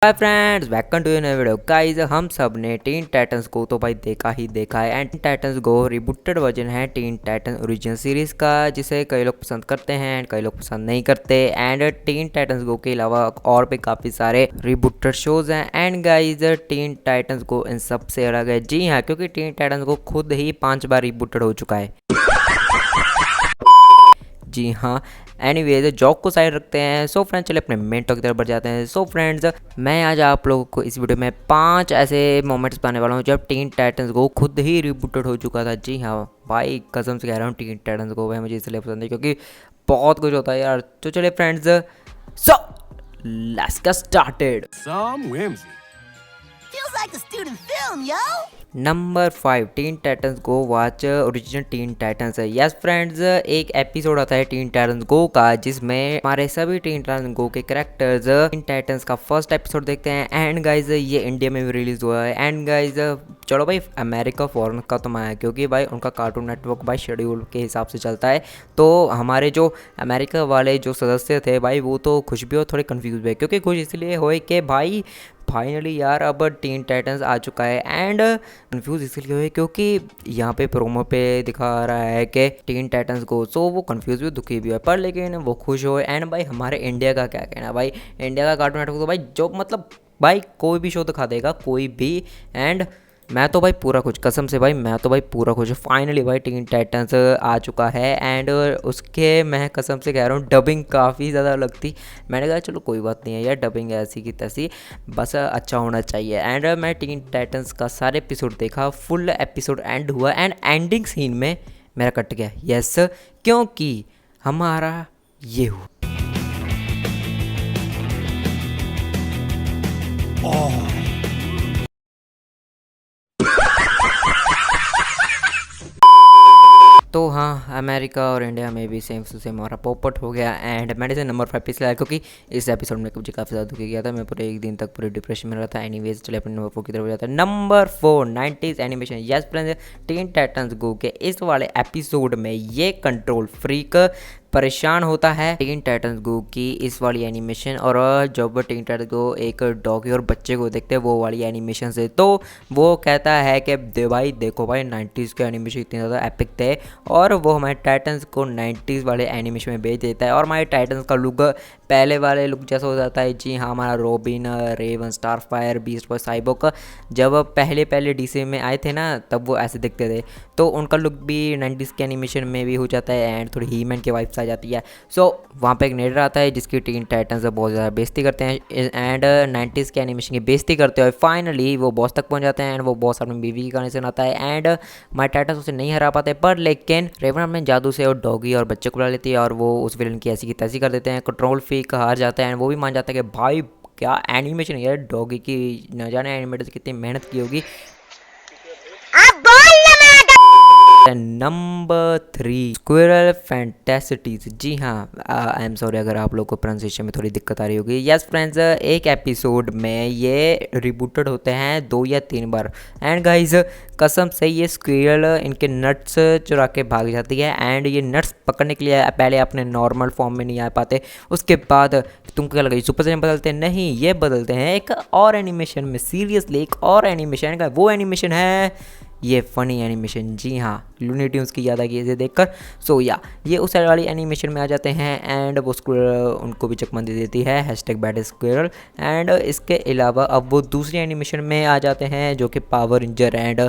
Hi friends, welcome to new video. Guys, हम सब ने टीन टाइटंस को तो भाई देखा ही देखा है। And Teen Titans Go rebooted version है टीन टाइटन ओरिजिनल सीरीज का, जिसे कई लोग पसंद करते हैं एंड कई लोग पसंद नहीं करते। एंड टीन टाइटंस गो के अलावा और भी काफ़ी सारे रिबूटेड शोज हैं। And guys, Teen Titans Go इन सबसे अलग है। जी हाँ, क्योंकि टीन टाइटंस गो खुद ही 5 बार रिबूटेड हो चुका है। जी हाँ, एनीवेज जॉक को साइड रखते हैं। सो फ्रेंड्स, चलिए अपने मेन टॉपिक की तरफ बढ़ जाते हैं। सो फ्रेंड्स, मैं आज आप लोगों को इस वीडियो में 5 ऐसे मोमेंट्स बताने वाला हूँ जब टीन टाइटंस गो खुद ही रिबूटेड हो चुका था। जी हाँ भाई, कसम से कह रहा हूँ, टीन टाइटंस गो भाई मुझे इसलिए पसंद है क्योंकि बहुत कुछ होता है यार। तो चलिए friends, so let's get started. Feels like a student film, yo! Number 5, tin Titans go watch original Teen Titans है। यस फ्रेंड्स, एक एपिसोड आता है टीन टाइटंस गो का जिसमें हमारे सभी टीन टाइटंस गो के कैरेक्टर्स टीन टाइटंस का फर्स्ट एपिसोड देखते हैं। एंड गाइज, ये इंडिया में भी रिलीज हुआ है। एंड गाइज, चलो भाई, अमेरिका फॉरेन का तो मैं है क्योंकि भाई उनका कार्टून नेटवर्क भाई शेड्यूल के हिसाब से चलता है। तो हमारे जो अमेरिका वाले जो सदस्य थे भाई, वो तो खुश भी हो, थोड़े कन्फ्यूज भी है। क्योंकि खुश इसलिए हुए कि भाई फाइनली यार अब टीन टाइटंस आ चुका है। एंड कंफ्यूज इसलिए हुए क्योंकि यहाँ पे प्रोमो पे दिखा रहा है कि टीन टाइटंस गो, सो वो कंफ्यूज भी दुखी भी है, पर लेकिन वो खुश हो। एंड भाई हमारे इंडिया का क्या कहना भाई, इंडिया का कार्टून नेटवर्क तो भाई जो मतलब भाई कोई भी शो दिखा देगा, कोई भी। एंड मैं तो भाई पूरा खुश, कसम से भाई मैं तो भाई पूरा खुश। फाइनली भाई टीन टाइटंस आ चुका है। एंड उसके मैं कसम से कह रहा हूँ, डबिंग काफ़ी ज़्यादा लगती। मैंने कहा चलो कोई बात नहीं है यार, डबिंग ऐसी की तैसी, बस अच्छा होना चाहिए। एंड मैं टीन टाइटंस का सारे एपिसोड देखा, फुल एपिसोड एंड हुआ। एंड एंडिंग सीन में मेरा कट गया। यस, क्योंकि हमारा ये हुआ। तो हाँ, अमेरिका और इंडिया में भी सेम टू सेम हमारा पोपट हो गया। एंड मैंने इसे नंबर 5 पे इसलिए लाया क्योंकि इस एपिसोड में मुझे काफ़ी ज़्यादा दुखी किया था। मैं पूरे एक दिन तक पूरे डिप्रेशन में रहा था। एनीवेज, चले अपने नंबर 4 की तरफ जाता है। Number 4, 90s animation. Yes friends, tin Titans गो के इस वाले एपिसोड में ये कंट्रोल फ्रीक परेशान होता है टीन टाइटंस गो की इस वाली एनिमेशन। और जब टीन टाइटंस गो एक डॉगी और बच्चे को देखते हैं वो वाली एनिमेशन से, तो वो कहता है कि भाई देखो भाई, 90s के एनिमेशन इतने ज़्यादा एपिक थे। और वो हमारे टाइटंस को 90s वाले एनिमेशन में भेज देता है। और हमारे टाइटंस का लुक पहले वाले लुक जैसा हो जाता है। जी हाँ, हमारा Robin, Raven, Starfire, Beast Boy, Cyborg जब पहले डीसी में आए थे ना, तब वो ऐसे दिखते थे। तो उनका लुक भी 90s के एनिमेशन में भी हो जाता है। एंड थोड़ी हीमैन की वाइब्स आ जाती है। सो वहाँ पे एक नेडर आता है जिसकी टीन टाइटंस बहुत ज़्यादा बेइज्जती करते हैं। एंड 90s के एनिमेशन की बेइज्जती करते हुए फाइनली वो बॉस तक पहुँच जाते हैं। एंड वो बॉस अपनी बीवी की गाने सुनाता है। एंड हमारे टाइटंस उसे नहीं हरा पाते, पर लेकिन रेवन अपने जादू से और डॉगी और बच्चे को बुला लेती है और वो उस विलन की ऐसी की तैसी कर देते हैं। कंट्रोल फ्रीक हार जाता है। एंड वो भी मान जाता है कि भाई क्या एनिमेशन है यार, डॉगी की न जाने एनिमेटर से कितनी मेहनत की होगी। Number 3, squirrel फैंटासिटीज। जी हाँ, आई एम सॉरी अगर आप लोग को प्रोनाउंसिएशन में थोड़ी दिक्कत आ रही होगी। यस फ्रेंड्स, एक एपिसोड में ये रिबूटेड होते हैं 2 या 3 बार। एंड गाइज, कसम से ये स्क्विरल इनके नट्स चुरा के भाग जाती है। एंड ये नट्स पकड़ने के लिए पहले अपने नॉर्मल फॉर्म में नहीं आ पाते, उसके बाद तुमको क्या लगा सुपर साइयन बदलते हैं? नहीं, ये बदलते हैं एक और एनिमेशन में। सीरियसली एक और एनिमेशन का, वो एनिमेशन है ये फनी एनिमेशन। जी हाँ, लूनी ट्यून्स की याद आ गई इसे देखकर। सो या ये उस वाली एनिमेशन में आ जाते हैं। एंड वो स्क्विरल उनको भी चकमा दे देती है, #बैड स्क्विरल। एंड इसके अलावा अब वो दूसरी एनिमेशन में आ जाते हैं जो कि पावर रेंजर। एंड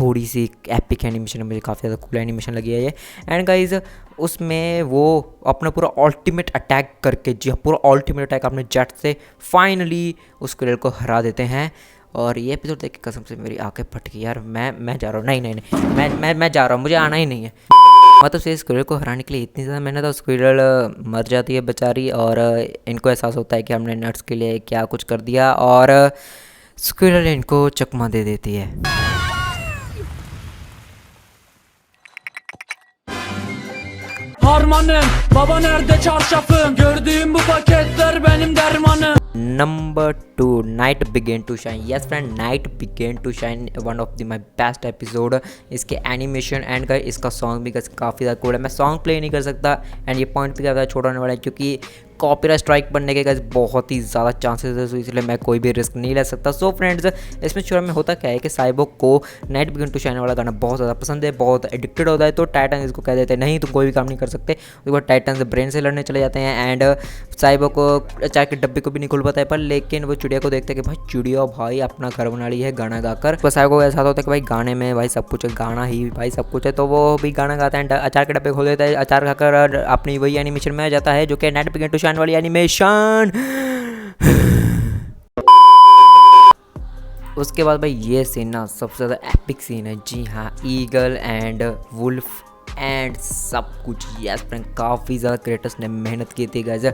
थोड़ी सी एपिक एनिमेशन, मुझे काफ़ी ज़्यादा कूल एनिमेशन लगी है ये। एंड गाइज, उसमें वो अपना पूरा अल्टीमेट अटैक करके, जी हाँ पूरा अल्टीमेट अटैक अपने जेट से फाइनली उस स्क्विरल को हरा देते हैं। और ये एपिसोड देख के कसम से मेरी आंखें फट गई यार। मैं जा रहा हूँ, नहीं, मैं जा रहा हूँ, मुझे आना ही नहीं है। मतलब से स्क्विरल को हराने के लिए इतनी ज़्यादा मेहनत, तो स्क्विरल मर जाती है बेचारी। और इनको एहसास होता है कि हमने नट्स के लिए क्या कुछ कर दिया, और स्क्विरल इनको चकमा दे देती है। Harmanım, baba nerede çarşafım? Gördüğüm bu paketler benim dermanım. Number 2, night begin to shine. Yes friend, night begin to shine one of the my best episode. इसके एनिमेशन एंड का इसका सॉन्ग भी काफ़ी ज़्यादा कूल है। मैं सॉन्ग प्ले नहीं कर सकता एंड ये पॉइंट भी ज़्यादा छोटा होने वाला है क्योंकि कॉपीराइट स्ट्राइक बनने के गाइस बहुत ही ज़्यादा चांसेस है, तो इसलिए मैं कोई भी रिस्क नहीं ले सकता। सो फ्रेंड्स, इसमें शुरू में होता क्या है कि साइबोक को नाइट बिगिन टू शाइन वाला गाना बहुत ज़्यादा पसंद है, बहुत एडिक्टेड होता है। तो टाइटन इसको कह देते हैं नहीं तुम कोई भी काम नहीं कर सकते। उसके बाद टाइटन से ब्रेन से लड़ने चले जाते हैं एंड साइबोक को चाय के डब्बे को भी नहीं खुल पाता है, पर लेकिन वो चिड़िया को देखते हैं कि भाई चिड़िया भाई अपना घर बना ली है गाना गाकर। तो साइबोक को ऐसा होता है कि भाई गाने में भाई सब कुछ है, गाना ही भाई सब कुछ है, तो वो भी गाना गाता है, अचार के डब्बे खोल देता है, अचार खाकर अपनी वही एनिमेशन में आ जाता है जो कि नाइट बिगिन टू शाइन वाली एनिमेशन। उसके बाद भाई ये सीन ना सबसे ज़्यादा एपिक सीन है। जी हाँ, ईगल एंड वुल्फ एंड सब कुछ। यस फ्रेंड, काफ़ी ज़्यादा क्रिएटर्स ने मेहनत की थी guys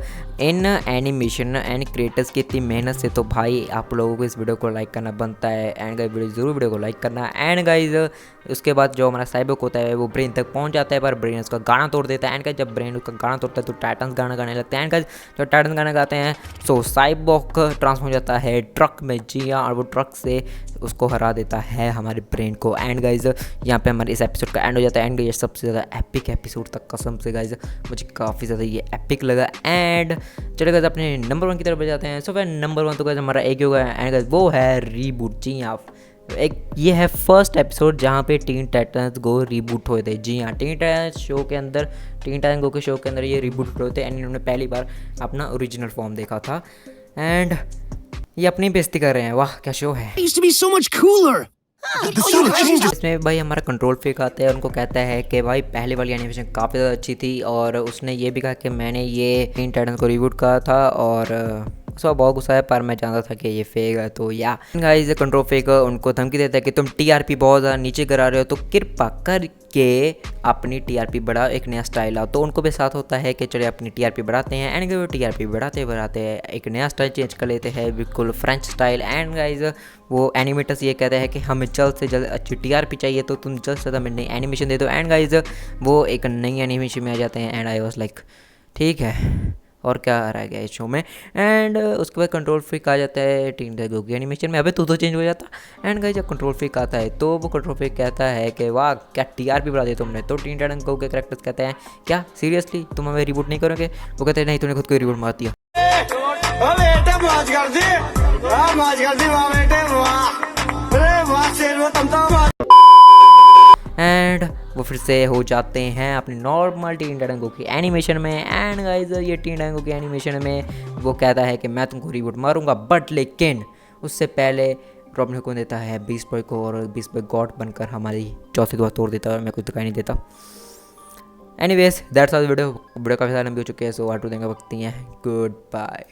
in animation and creators की इतनी मेहनत से तो भाई आप लोगों को इस वीडियो को लाइक करना बनता है एंड गाइस वीडियो को लाइक करना। एंड गाइस उसके बाद जो हमारा साइबोक होता है वो ब्रेन तक पहुंच जाता है, पर ब्रेन उसका गाना तोड़ देता है। एंड गाइस जब ब्रेन उसका गाना तोड़ता है तो टाइटन्स गाना गाने लगते हैं। एंड गाइस जब टाइटन्स गाना गाते हैं तो साइबोक ट्रांसफॉर्म हो जाता है ट्रक में। जी हाँ, और वो ट्रक से उसको हरा देता है हमारे ब्रेन को। एंड गाइस यहाँ पे हमारे इस एपिसोड का एंड हो जाता है। एंड ये सबसे ज़्यादा एपिक एपिसोड तक कसम से गाइस मुझे काफ़ी ज़्यादा ये एपिक लगा। एंड चले गाइस अपने नंबर 1 की तरफ जाते हैं। सो फिर नंबर 1 तो गाइस हमारा एक ही होगा एंड गाइस वो है रीबूट। जी हाँ, एक ये है फर्स्ट एपिसोड जहाँ पे टीन टाइटन्स गो रीबूट हुए थे। जी हाँ, टीन टाइटन्स गो के शो के अंदर ये रीबूट हुए थे एंड इन्होंने पहली बार अपना ओरिजिनल फॉर्म देखा था। एंड ये अपनी बेइज्जती कर रहे हैं, वाह क्या शो है। Used to be so much cooler. इसमें भाई हमारा कंट्रोल फ्रीक आता है, उनको कहता है कि भाई पहले वाली एनिमेशन काफ़ी ज़्यादा अच्छी थी, और उसने ये भी कहा कि मैंने ये टीन टाइटन्स को रिबूट कहा था और उसका बहुत गुस्सा है, पर मैं जानता था कि ये फेक है। तो या गाइस कंट्रोल फ्रीक उनको धमकी देता है कि तुम टीआरपी बहुत ज़्यादा नीचे करा रहे हो, तो कृपा करके अपनी टीआरपी बढ़ाओ, एक नया स्टाइल आओ। तो उनको भी साथ होता है कि चलिए अपनी टीआरपी बढ़ाते हैं। एंड वो टीआरपी बढ़ाते हैं एक नया स्टाइल चेंज कर लेते हैं, बिल्कुल फ्रेंच स्टाइल। एंड गाइस वो एनिमेटर्स ये कहते हैं कि हमें जल्द से जल्द अच्छी टीआरपी चाहिए, तो तुम जल्द से जल्द हमें नई एनिमेशन दे दो। एंड गाइस वो एक नई एनिमेशन में आ जाते हैं एंड आई वाज लाइक ठीक है और क्या रह गया इस शो में। एंड उसके बाद कंट्रोल फ्रीक आ जाता है टीन टाइटन्स की एनिमेशन में। अबे तू तो चेंज हो जाता। एंड गाइस जब कंट्रोल फ्रीक आता है तो वो कंट्रोल फ्रीक कहता है कि वाह क्या टीआरपी बढ़ा दी तुमने। तो टीन टाइटन्स गो के कैरेक्टर्स कहते हैं क्या सीरियसली तुम हमें रिबूट नहीं करोगे। वो कहते हैं नहीं, तूने खुद को रिबूट मार दिया। एंड वो फिर से हो जाते हैं अपनी नॉर्मल टीन टाइटन गो की एनिमेशन में। एंड गाइस ये टीन टाइटन गो की एनिमेशन में वो कहता है कि मैं तुमको रिबूट मारूंगा, बट लेकिन उससे पहले रॉबिन हुड को देता है बीस्ट बॉय को, और बीस्ट बॉय गॉड बनकर हमारी चौथी दुआ तोड़ देता है और मैं कुछ दिखाई नहीं देता। एनीवेज दैट्स ऑल वीडियो काफ़ी सारी लंबी हो चुकी है, सो आटू देंगे वक्त नहीं है। Good bye.